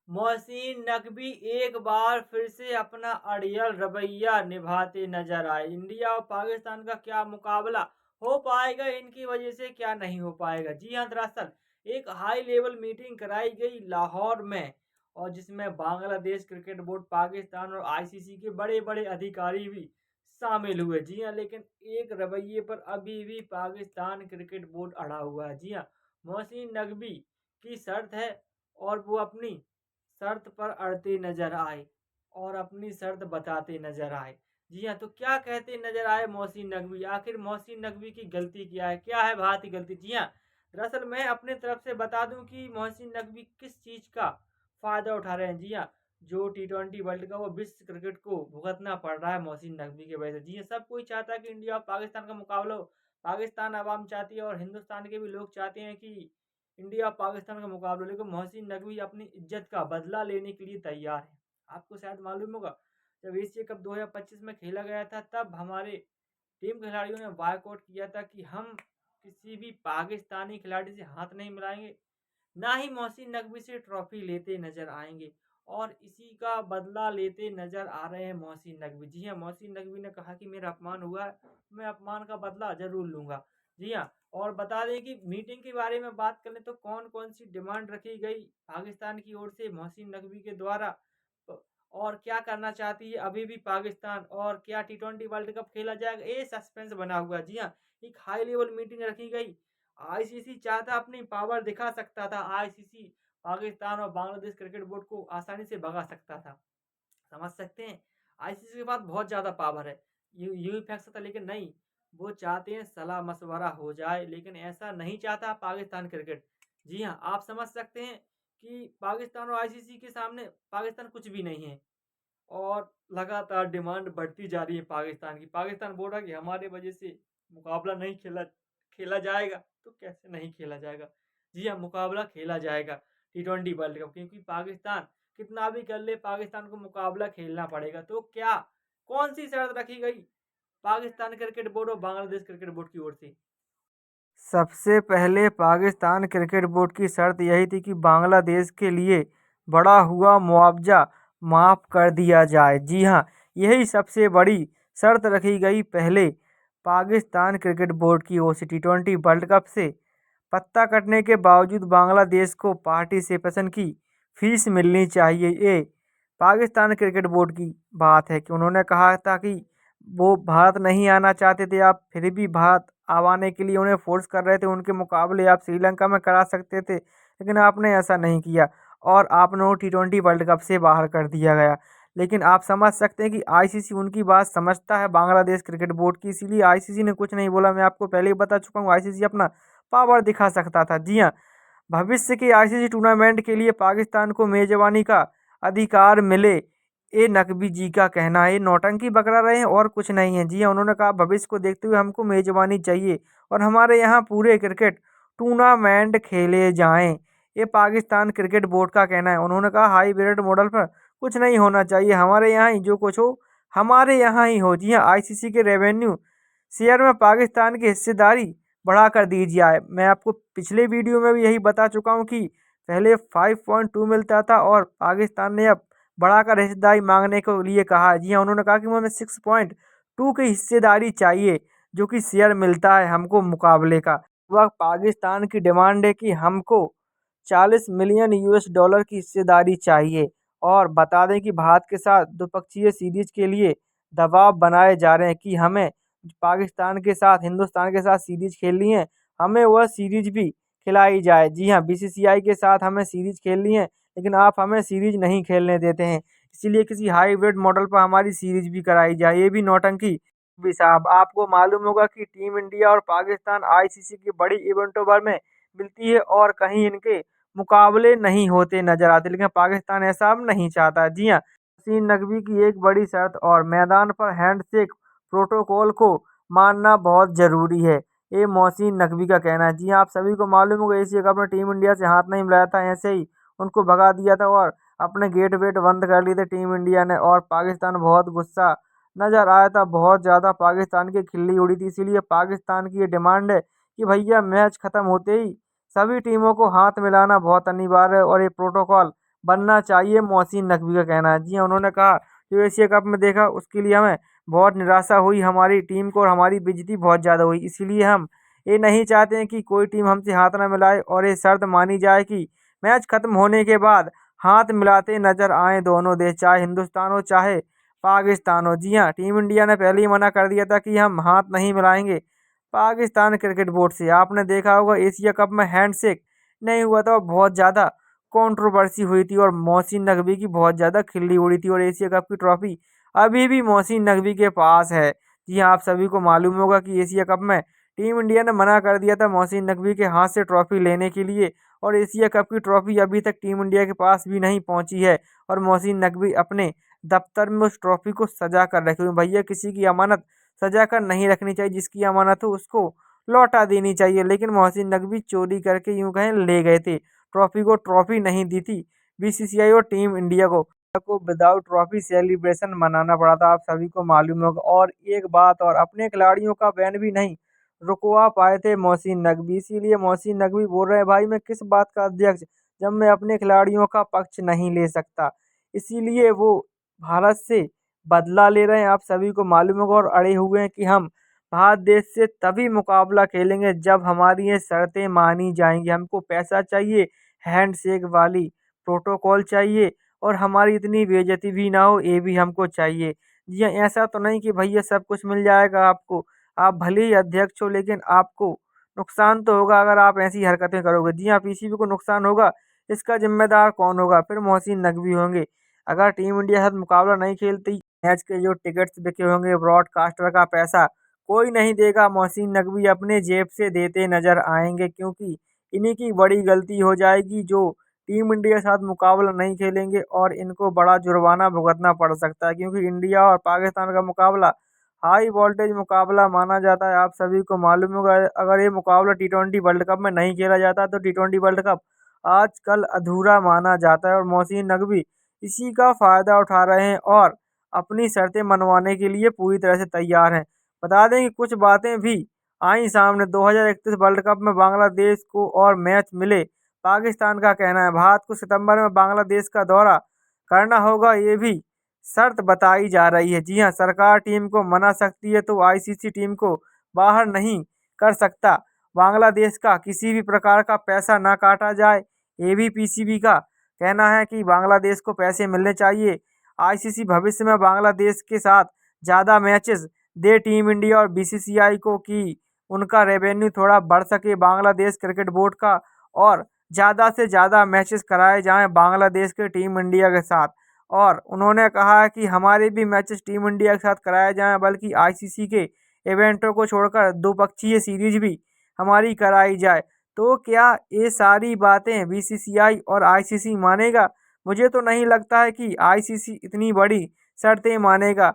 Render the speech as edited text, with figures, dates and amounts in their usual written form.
मोहसिन नकवी एक बार फिर से अपना अड़ियल रवैया निभाते नजर आए। इंडिया और पाकिस्तान का क्या मुकाबला हो पाएगा, इनकी वजह से क्या नहीं हो पाएगा। जी हाँ, दरअसल एक हाई लेवल मीटिंग कराई गई लाहौर में, और जिसमें बांग्लादेश क्रिकेट बोर्ड, पाकिस्तान और आईसीसी के बड़े बड़े अधिकारी भी शामिल हुए। जी हाँ, लेकिन एक रवैये पर अभी भी पाकिस्तान क्रिकेट बोर्ड अड़ा हुआ है। जी हाँ, मोहसिन नकवी की शर्त है और वो अपनी शर्त पर अड़ते नजर आए और अपनी शर्त बताते नजर आए। जी हाँ, तो क्या कहते नजर आए मोहसिन नकवी? आखिर मोहसिन नकवी की गलती क्या है? क्या है भारत की गलती? जी हाँ, दरअसल मैं अपनी तरफ से बता दूं कि मोहसिन नकवी किस चीज का फायदा उठा रहे हैं। जी हाँ, जो टी20 वर्ल्ड कप और विश्व क्रिकेट को भुगतना पड़ रहा है मोहसिन नकवी की वजह से। जी हाँ, सब कोई चाहता है कि इंडिया और पाकिस्तान का मुकाबला हो। पाकिस्तान अवाम चाहती है और हिंदुस्तान के भी लोग चाहते हैं कि इंडिया और पाकिस्तान का मुकाबला, लेकिन मोहसिन नकवी अपनी इज्जत का बदला लेने के लिए तैयार है। आपको शायद मालूम होगा, जब एशिया कप 2025 में खेला गया था, तब हमारे टीम खिलाड़ियों ने बायकॉट किया था कि हम किसी भी पाकिस्तानी खिलाड़ी से हाथ नहीं मिलाएंगे, ना ही मोहसिन नकवी से ट्रॉफी लेते नजर आएंगे। और इसी का बदला लेते नजर आ रहे हैं मोहसिन नकवी। जी हाँ, मोहसिन नकवी ने कहा कि मेरा अपमान हुआ है, मैं अपमान का बदला जरूर लूंगा। जी हाँ, और बता दें कि मीटिंग के बारे में बात करें तो कौन कौन सी डिमांड रखी गई पाकिस्तान की ओर से मोहसिन नकवी के द्वारा, और क्या करना चाहती है अभी भी पाकिस्तान, और क्या टी20 वर्ल्ड कप खेला जाएगा, ये सस्पेंस बना हुआ है। जी हाँ, एक हाई लेवल मीटिंग रखी गई। आईसीसी चाहता अपनी पावर दिखा सकता था, आईसीसी पाकिस्तान और बांग्लादेश क्रिकेट बोर्ड को आसानी से भगा सकता था। समझ सकते हैं, आईसीसी के पास बहुत ज्यादा पावर है, यूं ही फेंक सकता, लेकिन नहीं, वो चाहते हैं सलाह मशवरा हो जाए, लेकिन ऐसा नहीं चाहता पाकिस्तान क्रिकेट। जी हाँ, आप समझ सकते हैं कि पाकिस्तान और आईसीसी के सामने पाकिस्तान कुछ भी नहीं है, और लगातार डिमांड बढ़ती जा रही है पाकिस्तान की। पाकिस्तान बोल रहा है कि हमारे वजह से मुकाबला नहीं खेला खेला जाएगा। तो कैसे नहीं खेला जाएगा? जी हाँ, मुकाबला खेला जाएगा टी20 वर्ल्ड कप, क्योंकि पाकिस्तान कितना भी कर ले, पाकिस्तान को मुकाबला खेलना पड़ेगा। तो क्या, कौन सी शर्त रखी गई पाकिस्तान क्रिकेट बोर्ड और बांग्लादेश क्रिकेट बोर्ड की ओर से? सबसे पहले पाकिस्तान क्रिकेट बोर्ड की शर्त यही थी कि बांग्लादेश के लिए बढ़ा हुआ मुआवजा माफ़ कर दिया जाए। जी हाँ, यही सबसे बड़ी शर्त रखी गई पहले पाकिस्तान क्रिकेट बोर्ड की ओर से। टी20 वर्ल्ड कप से पत्ता कटने के बावजूद बांग्लादेश को पार्टिसिपेशन की फीस मिलनी चाहिए। ये पाकिस्तान क्रिकेट बोर्ड की बात है कि उन्होंने कहा था कि वो भारत नहीं आना चाहते थे, आप फिर भी भारत आने के लिए उन्हें फोर्स कर रहे थे। उनके मुकाबले आप श्रीलंका में करा सकते थे, लेकिन आपने ऐसा नहीं किया और आपने टी20 वर्ल्ड कप से बाहर कर दिया गया। लेकिन आप समझ सकते हैं कि आईसीसी उनकी बात समझता है बांग्लादेश क्रिकेट बोर्ड की, इसीलिए आईसीसी ने कुछ नहीं बोला। मैं आपको पहले ही बता चुका हूँ, आईसीसी अपना पावर दिखा सकता था। जी हाँ, भविष्य के आईसीसी टूर्नामेंट के लिए पाकिस्तान को मेजबानी का अधिकार मिले, ये नकवी जी का कहना है। ये नौटंकी बकरा रहे हैं और कुछ नहीं है। जी हाँ, उन्होंने कहा भविष्य को देखते हुए हमको मेजबानी चाहिए और हमारे यहाँ पूरे क्रिकेट टूर्नामेंट खेले जाएं, ये पाकिस्तान क्रिकेट बोर्ड का कहना है। उन्होंने कहा हाईब्रिड मॉडल पर कुछ नहीं होना चाहिए, हमारे यहाँ ही जो कुछ हो हमारे यहाँ ही हो। जी हाँ, आईसीसी के रेवेन्यू शेयर में पाकिस्तान की हिस्सेदारी बढ़ा कर दी जाए। मैं आपको पिछले वीडियो में भी यही बता चुका हूँ कि पहले 5.2 मिलता था और पाकिस्तान ने अब बढ़ाकर हिस्सेदारी मांगने के लिए कहा है। जी हाँ, उन्होंने कहा कि हमें 6.2 की हिस्सेदारी चाहिए, जो कि शेयर मिलता है हमको मुकाबले का। वह पाकिस्तान की डिमांड है कि हमको 40 मिलियन US डॉलर की हिस्सेदारी चाहिए। और बता दें कि भारत के साथ द्विपक्षीय सीरीज के लिए दबाव बनाए जा रहे हैं कि हमें पाकिस्तान के साथ, हिंदुस्तान के साथ सीरीज खेलनी है, हमें वह सीरीज भी खिलाई जाए। जी हाँ, बीसीसीआई के साथ हमें सीरीज खेलनी है, लेकिन आप हमें सीरीज नहीं खेलने देते हैं, इसीलिए किसी हाईब्रिड मॉडल पर हमारी सीरीज भी कराई जाए। ये भी नौटंकी भी साहब। आपको मालूम होगा कि टीम इंडिया और पाकिस्तान आईसीसी की बड़ी इवेंटों भर में मिलती है और कहीं इनके मुकाबले नहीं होते नजर आते, लेकिन पाकिस्तान ऐसा अब नहीं चाहता। जी हाँ, वसीम नकवी की एक बड़ी शर्त और मैदान पर हैंडशेक प्रोटोकॉल को मानना बहुत ज़रूरी है, ये मोहसिन नकवी का कहना है। जी हाँ, आप सभी को मालूम होगा एशिया कप में टीम इंडिया से हाथ नहीं मिलाया था, ऐसे ही उनको भगा दिया था और अपने गेट वेट बंद कर लिए थे टीम इंडिया ने, और पाकिस्तान बहुत गुस्सा नज़र आया था, बहुत ज़्यादा पाकिस्तान की खिल्ली उड़ी थी। इसीलिए पाकिस्तान की ये डिमांड है कि भैया मैच ख़त्म होते ही सभी टीमों को हाथ मिलाना बहुत अनिवार्य है और ये प्रोटोकॉल बनना चाहिए, मोहसिन नकवी का कहना है। जी हाँ, उन्होंने कहा जो एशिया कप में देखा उसके लिए हमें बहुत निराशा हुई हमारी टीम को और हमारी बेइज्जती बहुत ज़्यादा हुई। इसीलिए हम ये नहीं चाहते हैं कि कोई टीम हमसे हाथ ना मिलाए और ये शर्त मानी जाए कि मैच खत्म होने के बाद हाथ मिलाते नजर आए दोनों देश, चाहे हिंदुस्तान हो चाहे पाकिस्तान हो। जी हाँ, टीम इंडिया ने पहले ही मना कर दिया था कि हम हाथ नहीं मिलाएंगे पाकिस्तान क्रिकेट बोर्ड से। आपने देखा होगा एशिया कप में हैंडशेक नहीं हुआ था और बहुत ज़्यादा कंट्रोवर्सी हुई थी और मोहसिन नकवी की बहुत ज़्यादा खिल्ली उड़ी थी और एशिया कप की ट्रॉफी अभी भी मोहसिन नकवी के पास है। जी हाँ, आप सभी को मालूम होगा कि एशिया कप में टीम इंडिया ने मना कर दिया था मोहसिन नकवी के हाथ से ट्रॉफी लेने के लिए और एशिया कप की ट्रॉफी अभी तक टीम इंडिया के पास भी नहीं पहुंची है और मोहसिन नकवी अपने दफ्तर में उस ट्रॉफी को सजा कर रखे हुए हैं। भैया, किसी की अमानत सजा कर नहीं रखनी चाहिए, जिसकी अमानत हो उसको लौटा देनी चाहिए। लेकिन मोहसिन नकवी चोरी करके यूं कहें ले गए थे, ट्रॉफी को ट्रॉफी नहीं दी थी बीसीसीआई और टीम इंडिया को विदाउट ट्रॉफी सेलिब्रेशन मनाना पड़ा था, आप सभी को मालूम होगा। और एक बात और, अपने खिलाड़ियों का बैन भी नहीं रुकवा पाए थे मोहसिन नकवी, इसीलिए मोहसिन नकवी बोल रहे हैं भाई मैं किस बात का अध्यक्ष जब मैं अपने खिलाड़ियों का पक्ष नहीं ले सकता। इसीलिए वो भारत से बदला ले रहे हैं, आप सभी को मालूम होगा, और अड़े हुए हैं कि हम भारत देश से तभी मुकाबला खेलेंगे जब हमारी ये शर्तें मानी जाएंगी। हमको पैसा चाहिए, हैंडशेक वाली प्रोटोकॉल चाहिए और हमारी इतनी बेइज्जती भी ना हो, ये भी हमको चाहिए। जी हाँ, ऐसा तो नहीं कि भैया सब कुछ मिल जाएगा आपको, आप भले ही अध्यक्ष हो लेकिन आपको नुकसान तो होगा अगर आप ऐसी हरकतें करोगे। जी हाँ, पीसीबी को नुकसान होगा, इसका जिम्मेदार कौन होगा? फिर मोहसिन नकवी होंगे। अगर टीम इंडिया के साथ मुकाबला नहीं खेलती, मैच के जो टिकट्स बिके होंगे, ब्रॉडकास्टर का पैसा कोई नहीं देगा, मोहसिन नकवी अपने जेब से देते नजर आएंगे, क्योंकि इन्हीं की बड़ी गलती हो जाएगी जो टीम इंडिया के साथ मुकाबला नहीं खेलेंगे और इनको बड़ा जुर्माना भुगतना पड़ सकता है, क्योंकि इंडिया और पाकिस्तान का मुकाबला हाई वोल्टेज मुकाबला माना जाता है। आप सभी को मालूम होगा, अगर ये मुकाबला टी20 वर्ल्ड कप में नहीं खेला जाता तो टी20 वर्ल्ड कप आजकल अधूरा माना जाता है और मोहसिन नकवी इसी का फायदा उठा रहे हैं और अपनी शर्तें मनवाने के लिए पूरी तरह से तैयार हैं। बता दें कि कुछ बातें भी आई सामने, 2031 वर्ल्ड कप में बांग्लादेश को और मैच मिले। पाकिस्तान का कहना है भारत को सितंबर में बांग्लादेश का दौरा करना होगा, ये भी शर्त बताई जा रही है। जी हाँ, सरकार टीम को मना सकती है तो आईसीसी टीम को बाहर नहीं कर सकता। बांग्लादेश का किसी भी प्रकार का पैसा ना काटा जाए, ये भी पीसीबी का कहना है कि बांग्लादेश को पैसे मिलने चाहिए। आईसीसी भविष्य में बांग्लादेश के साथ ज़्यादा मैचेस दे टीम इंडिया और बीसीसीआई को, कि उनका रेवेन्यू थोड़ा बढ़ सके बांग्लादेश क्रिकेट बोर्ड का, और ज़्यादा से ज़्यादा मैचेस कराए जाएं बांग्लादेश के टीम इंडिया के साथ। और उन्होंने कहा है कि हमारे भी मैचेस टीम इंडिया के साथ कराए जाएं, बल्कि आईसीसी के इवेंटों को छोड़कर द्विपक्षीय सीरीज भी हमारी कराई जाए। तो क्या ये सारी बातें बीसीसीआई और आईसीसी मानेगा? मुझे तो नहीं लगता है कि आईसीसी इतनी बड़ी शर्तें मानेगा।